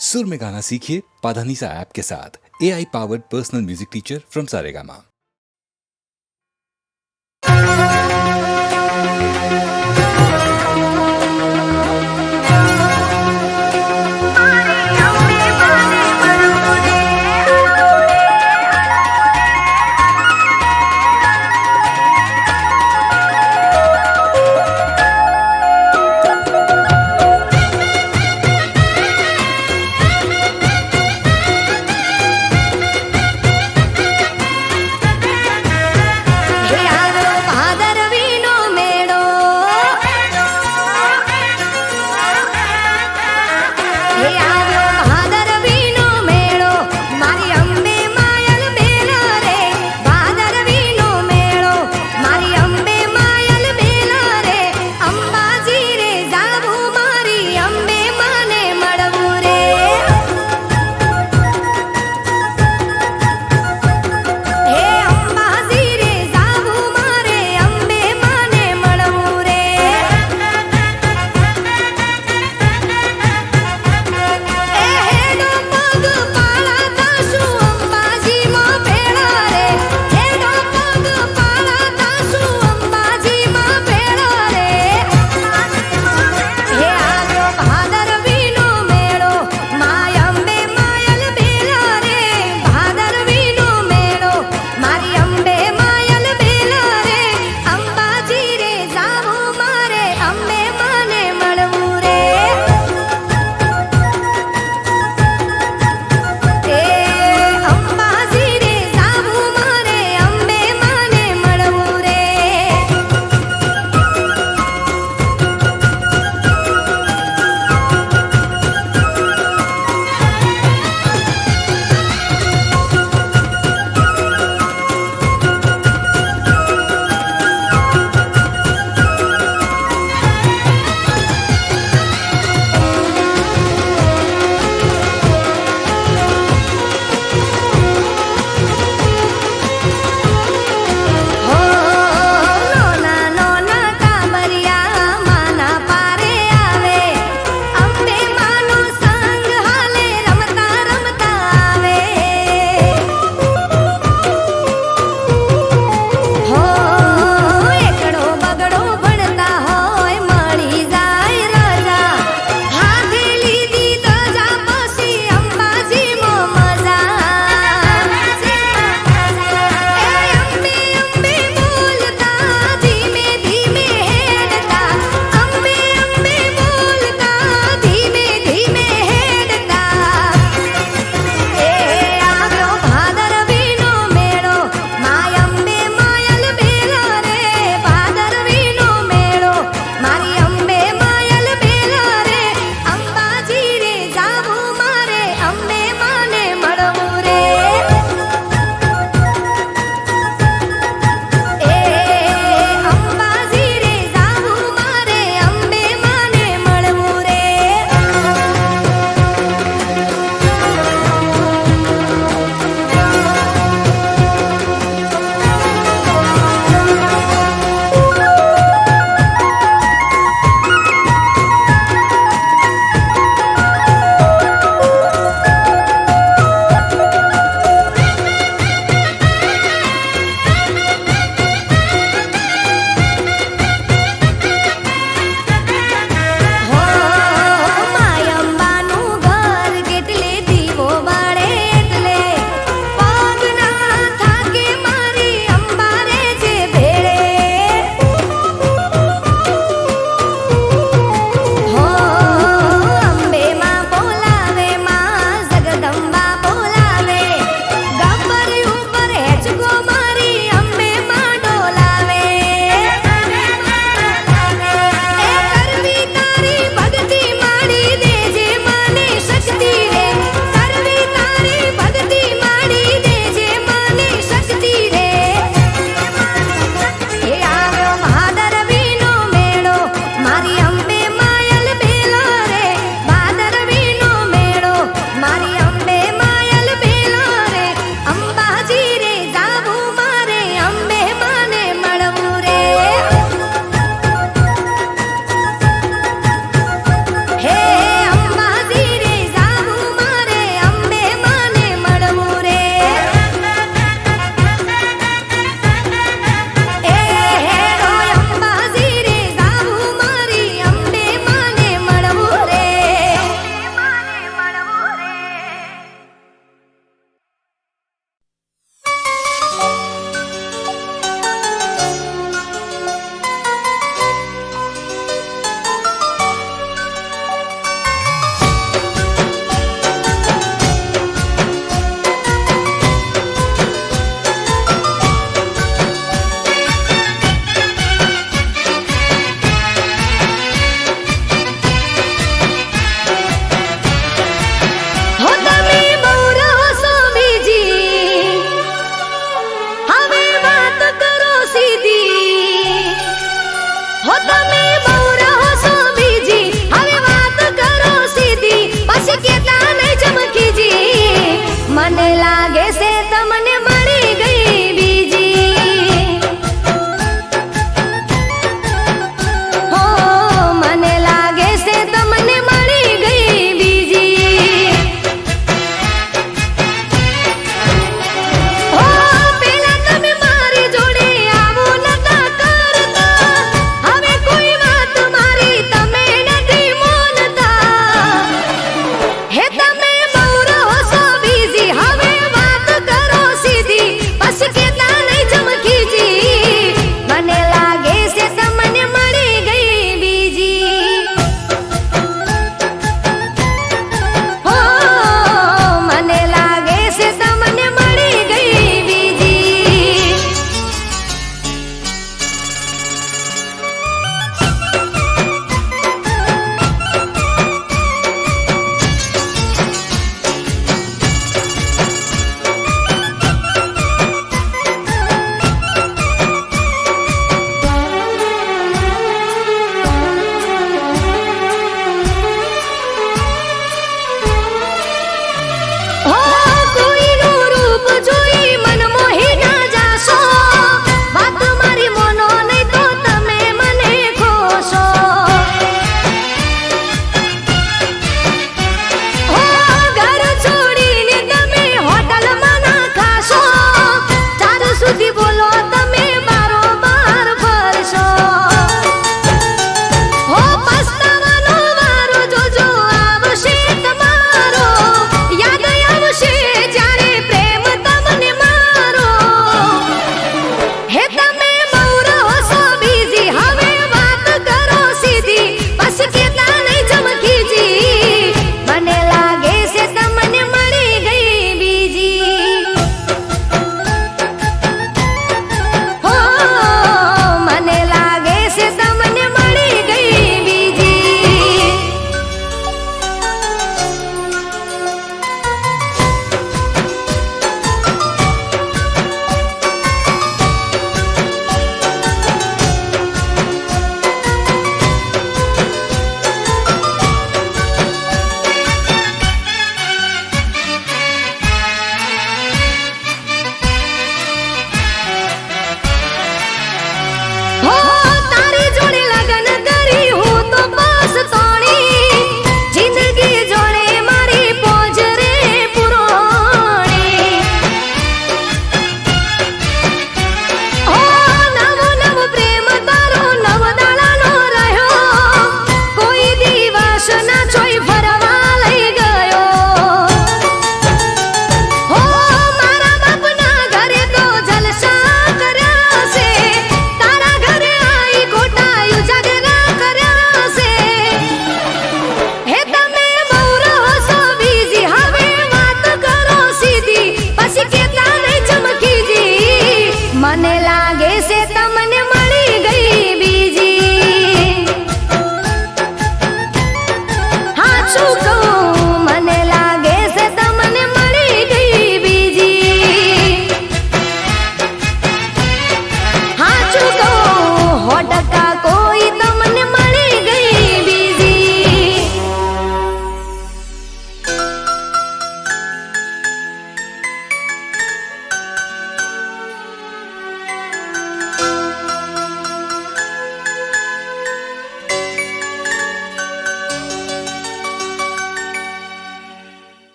सुर में गाना सीखिए पाधानीसा ऐप के साथ। AI powered personal music teacher from Saregama.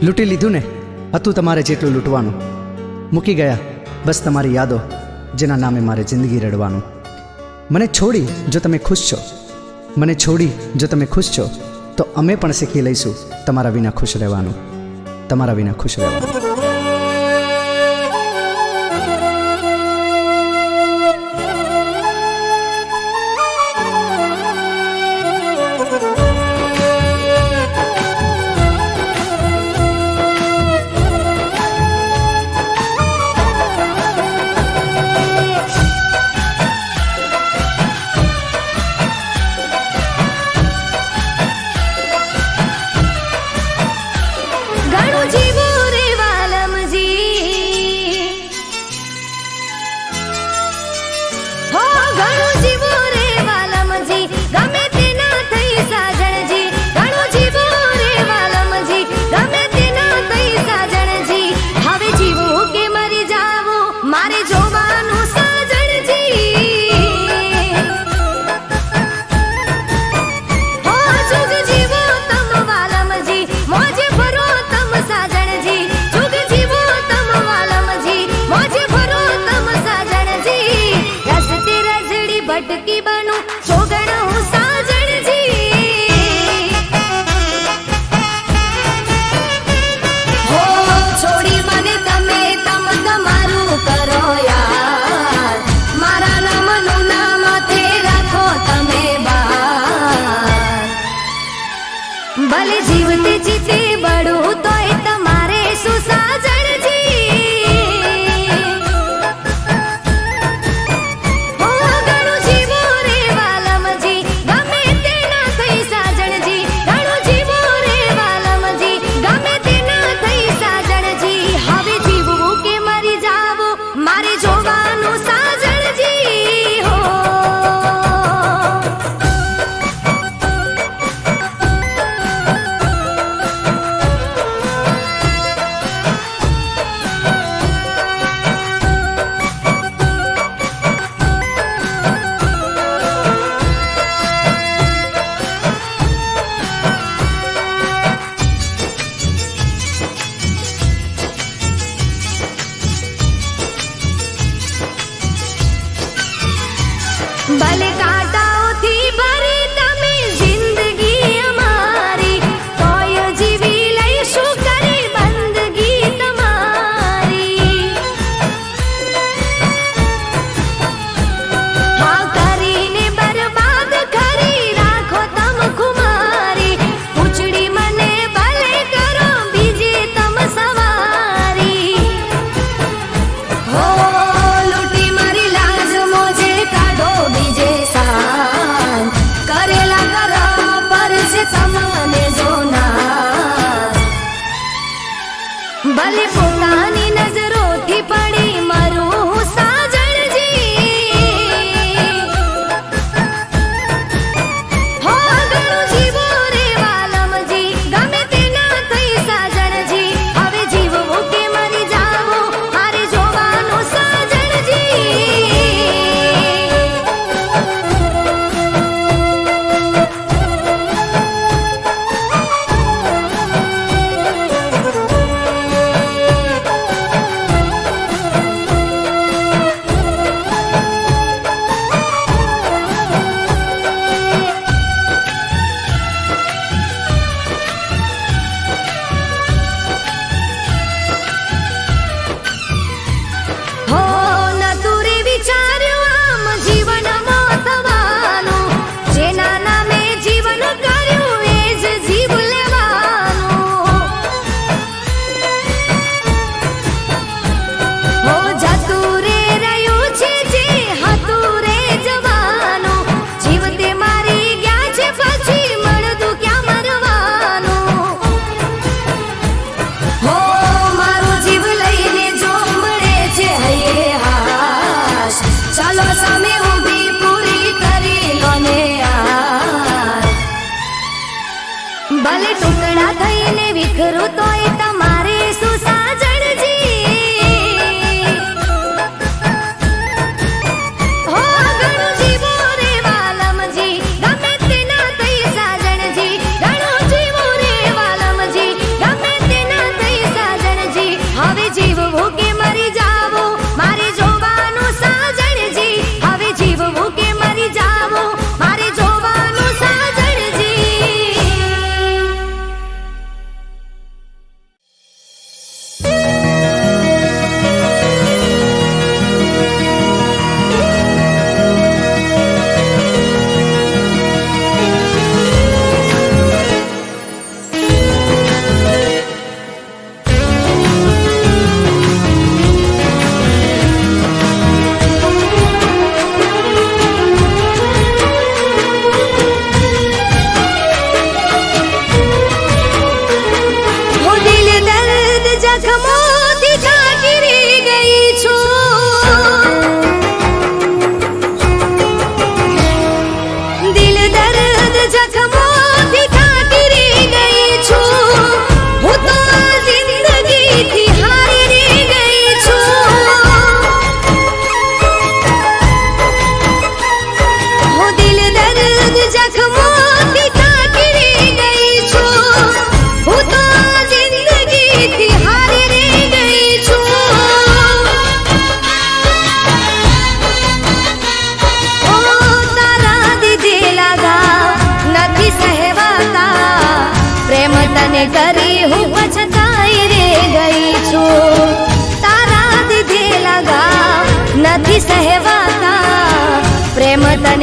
લૂંટી લીધું ને, હતું તમારે જેટલું લૂંટવાનું. મૂકી ગયા બસ તમારી યાદો, જેના નામે મારે જિંદગી રડવાનું. મને છોડી જો તમે ખુશ છો, મને છોડી જો તમે ખુશ છો, તો અમે પણ શીખી લઈશું તમારા વિના ખુશ રહેવાનું, તમારા વિના ખુશ રહેવાનું. ભલે જીવતે જીતે બળું તોય તમારે શું સાજણજી. હો ઘણું જીવો રે વાલમજી, ગમે તે ના થઈ સાજણજી. ઘણું જીવો રે વાલમજી, ગમે તે ના થઈ સાજણજી. હવે જીવવું કે મરી જાવું મારે જોવાનું સાજણજી. હો ભલે કાંટાઓથી ભરી તમે જિંદગી અમારી, તોય જીવી લઈશું કરી બંદગી તમારી. હા કરીને બરબાદ કરી રાખો તમ ખુમારી, પૂછડી મને ભલે કરો બીજે તમ સવારી. હો લૂંટી મારી લાજ મોજે કાઢો બીજે સાન, કરેલા કરમ પર છે તમને જોનાર. ભલે પોતાની નજરોથી પડી મરું સાજણજી. હો ઘણું જીવો રે વાલમજી, ગમે તે ના થઈ સાજણજી. હવે જીવવું કે મરી જાવું મારે જોવાનું સાજણજી. હો નતું રે વિચાર્યું આમ જીવનમાં થવાનું, જેના નામે જીવન કર્યું એ જ જીવ લેવાનું. હો જતું રે રહ્યું છે જે હતું રે જવાનું, જીવતે મારી ગયા છે પછી મળતું ક્યાં મરવાનું. હો મારું જીવ લઈને જો મળે છે હૈયે હાશ, ચાલો સામે ઊભી પૂરી કરી લો ને યાર. ભલે ટુકડા થઈને વિખરું તોય તમારે શું સાજણજી. હો ઘણું જીવો રે વાલમજી, ગમે તે ના થઈ સાજણજી. ઘણું જીવો રે વાલમજી, ગમે તે ના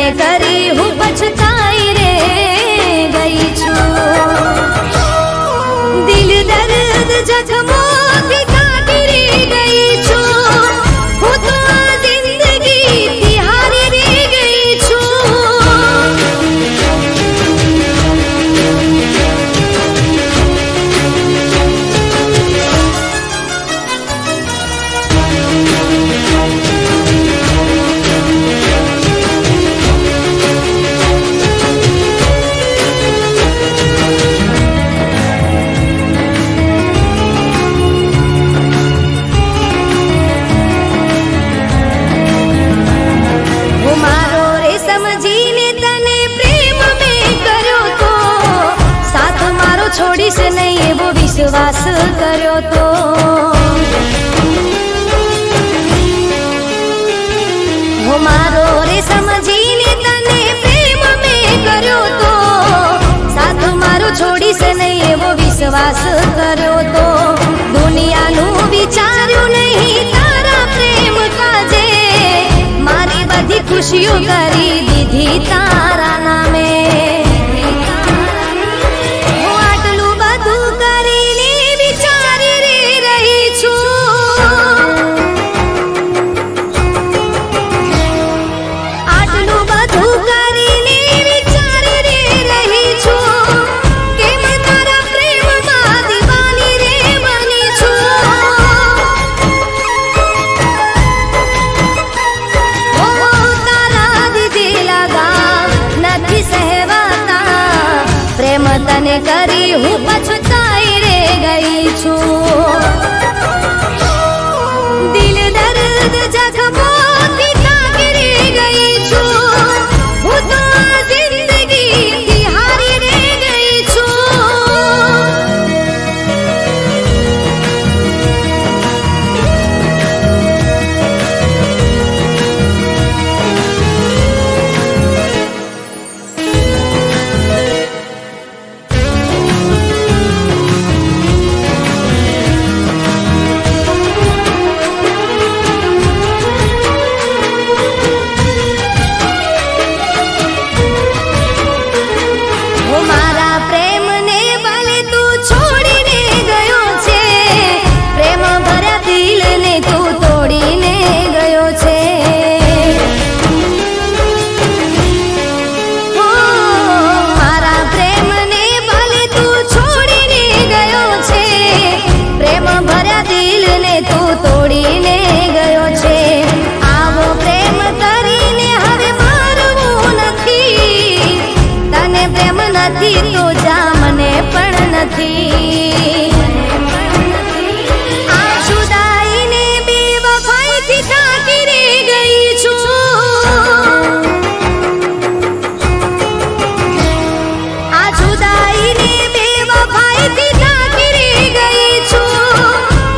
તને કરી હું પછતાઈ રે ગઈ છું. દિલ દર્દ જખમોથી કાતરી ગઈ છું. હું તો આ જિંદગીથી હારી રે ગઈ છું. હું મારો રે સમજીને તને પ્રેમ મેં કર્યો તો, સાથ મારો છોડીશ નહીં એવો વિશ્વાસ કર્યો તો. હું મારો રે સમજીને તને પ્રેમ મેં કર્યો તો, સાથ મારો છોડીશ નહીં એવો વિશ્વાસ કર્યો તો. દુનિયાનું વિચાર્યું નહીં તારા પ્રેમ કાજે, મારી બધી ખુશીઓ કરી દીધી તારા નામે. હું આટલું બધું કરીને વિચારી રે રહી છું. આટલું બધું કરીને વિચારી રે રહી છું. કેમ તારા પ્રેમમાં દીવાની રે બની છું. ઓ તારા દીધેલા ગામ નથી સહેવાતા, પ્રેમ તને કરી હું પછતાઈ રે ગઈ છું. દિલ દર્દ જખમોથી કાતરી ગઈ છું. હું તો આ જિંદગીથી હારી રે ગઈ છું. હું મારા પ્રેમને ભલે તું છોડીને ગયો છે, પ્રેમ ભર્યા દિલને તું તોડીને ગયો છે. હો, મારા પ્રેમને ભલે તું છોડીને ગયો છે, પ્રેમ ભર્યા દિલને તું તોડીને ગયો છે. આવો પ્રેમ કરીને હવે મારવું નથી, તને પ્રેમ નથી તો જા મને પણ નથી. આ જુદાઈને બેવફાઈથી થાકી રે ગઈ છું. આ જુદાઈને બેવફાઈથી થાકી રે ગઈ છું.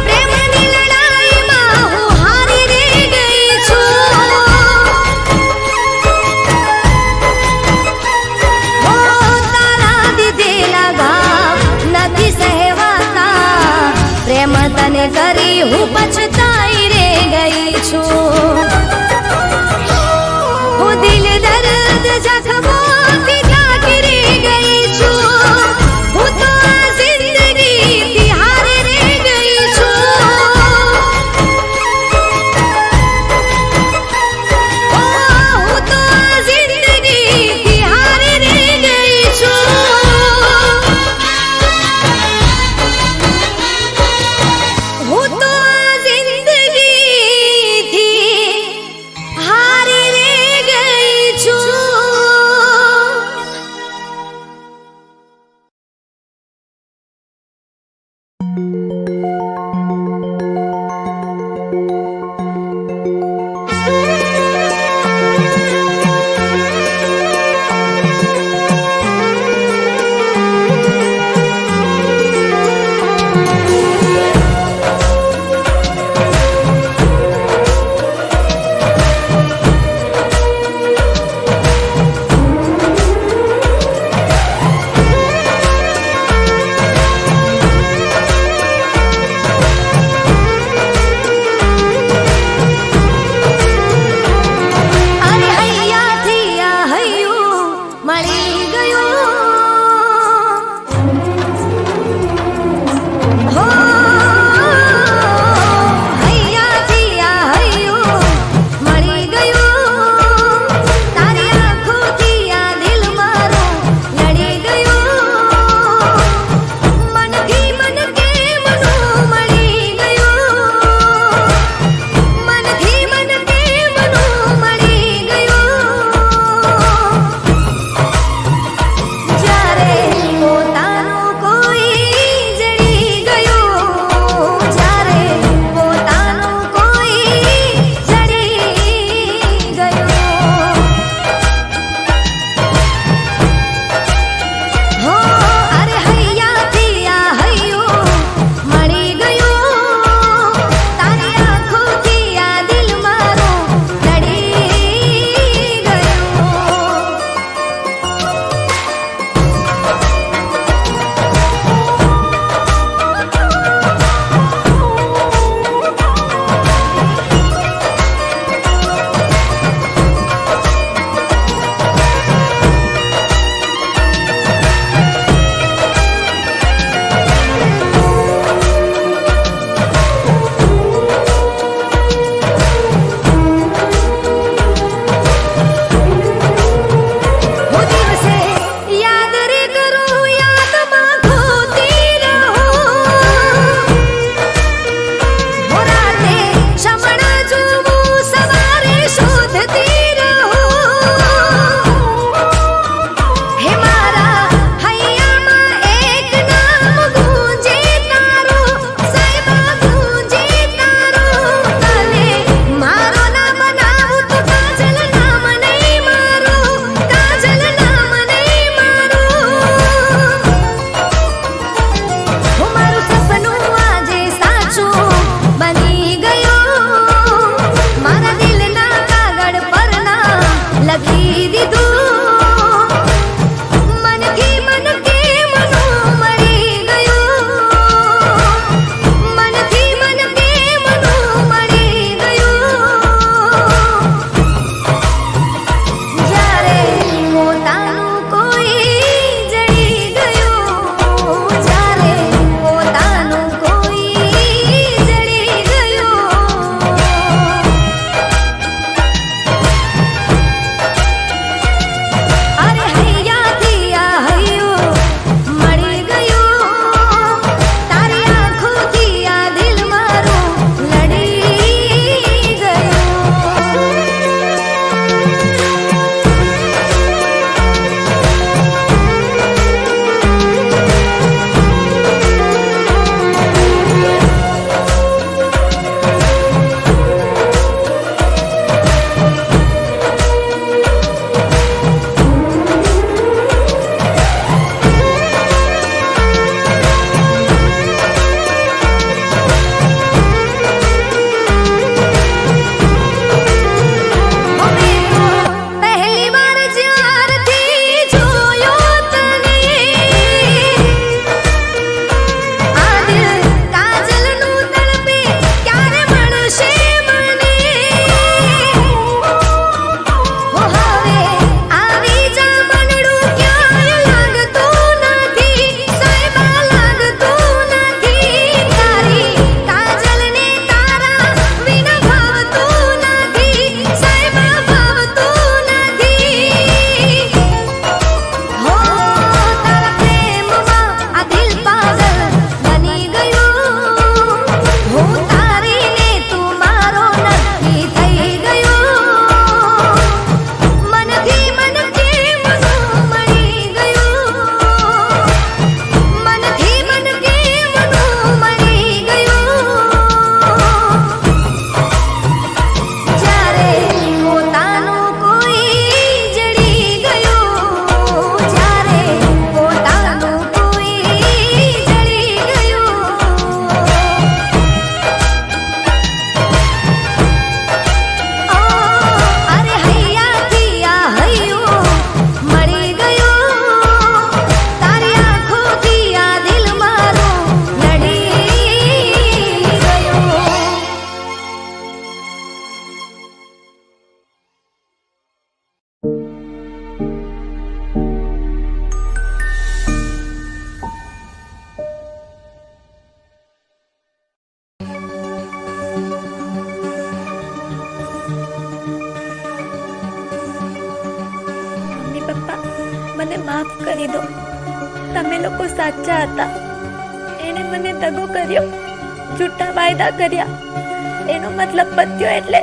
પ્રેમની લડાઈમાં હું હારી રે ગઈ છું. ઓ તારા દીધેલા ઘાવ નથી સહેવાતા, પ્રેમ તને કરી હું પછતાઈ રે ગઈ છું. હું દિલ દર્દ જખમોથી કાતરી ગઈ છું. હું તો આ જિંદગીથી હારી રે ગઈ છું. ઓ હું તો આ જિંદગીથી હારી રે ગઈ છું. હું તો આ જિંદગીથી હારી રે ગઈ છું. પપ્પા મને માફ કરી દો. તમે લોકો સાચા હતા. એણે મને દગો કર્યો, જૂઠા વાયદા કર્યા. એનો મતલબ પત્યો એટલે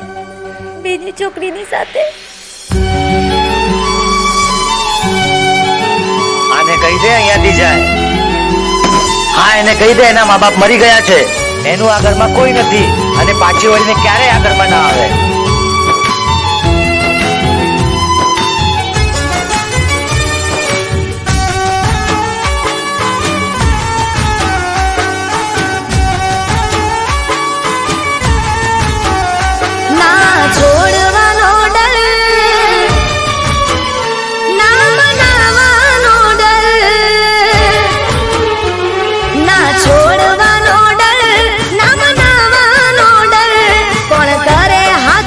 બીજી છોકરીની સાથે. આને કહી દે અહીંયાથી જાય. હા, એને કહી દે એના મા બાપ મરી ગયા છે, એનું આ ઘરમાં કોઈ નથી અને પાછી વળીને ક્યારેય આ ઘરમાં ના આવે. ના છોડવાનો ડર, ના મનાવાનો ડર, ના છોડવાનો ડર, ના મનાવાનો ડર. કોણ કરે હાથ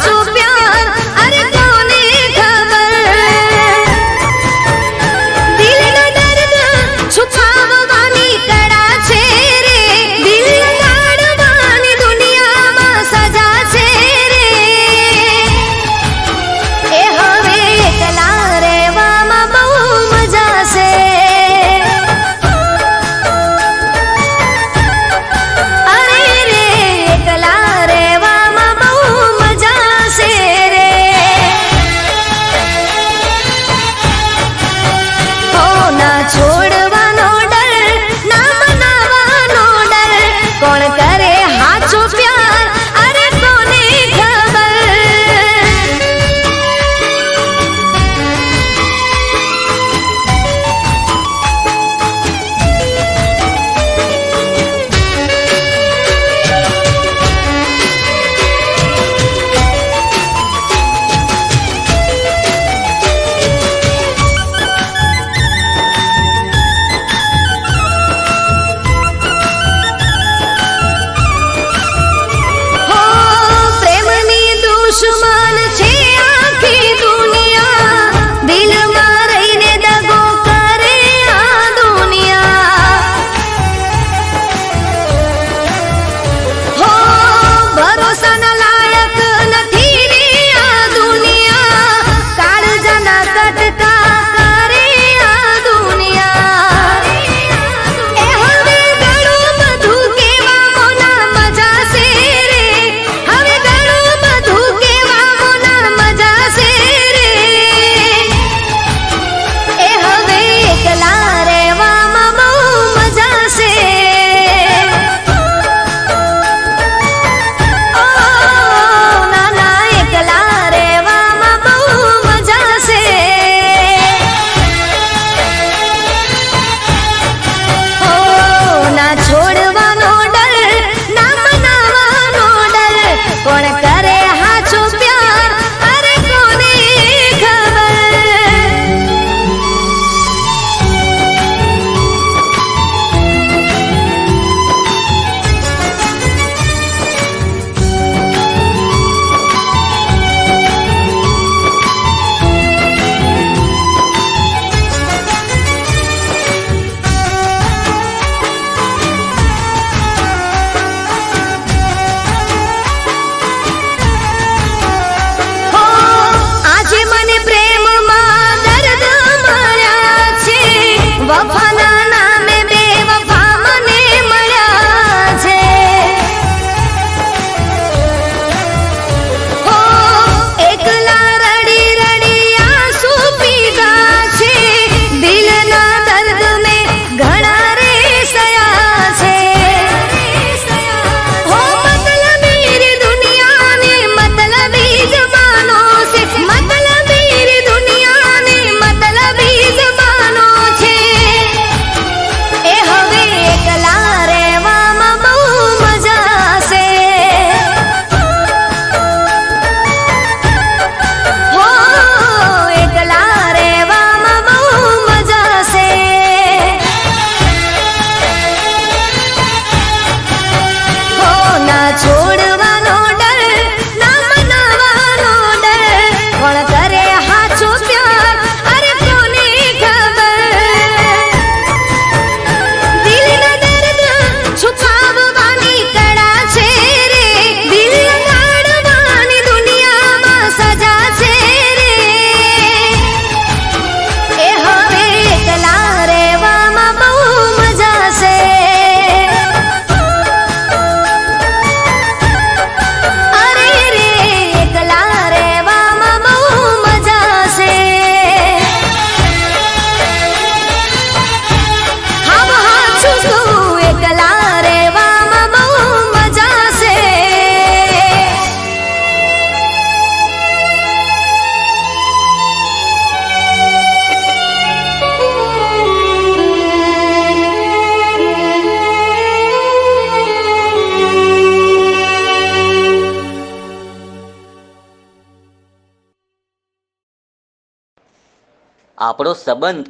આપણો સંબંધ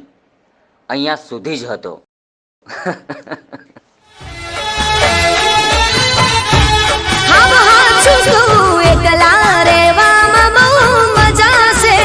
અહીંયા સુધી જ હતો. હા હા છું તું એકલા રહેવામાં બહુ મજા છે.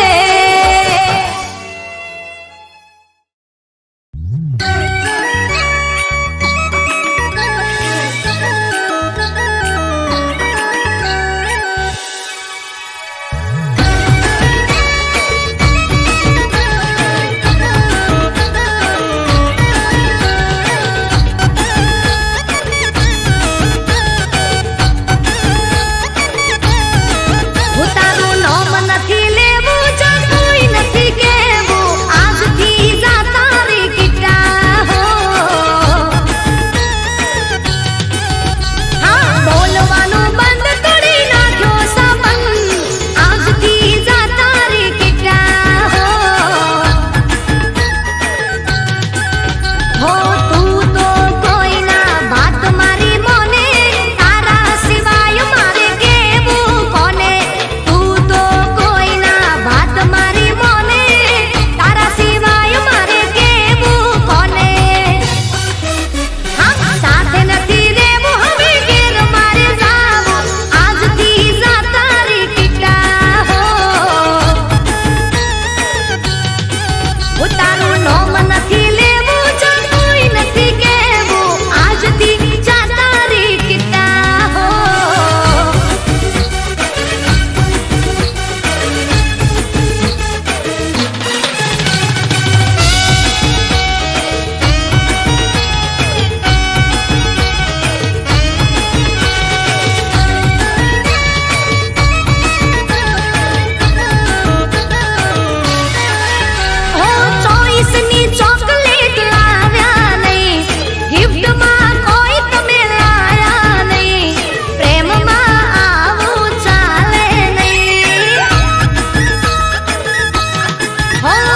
Oh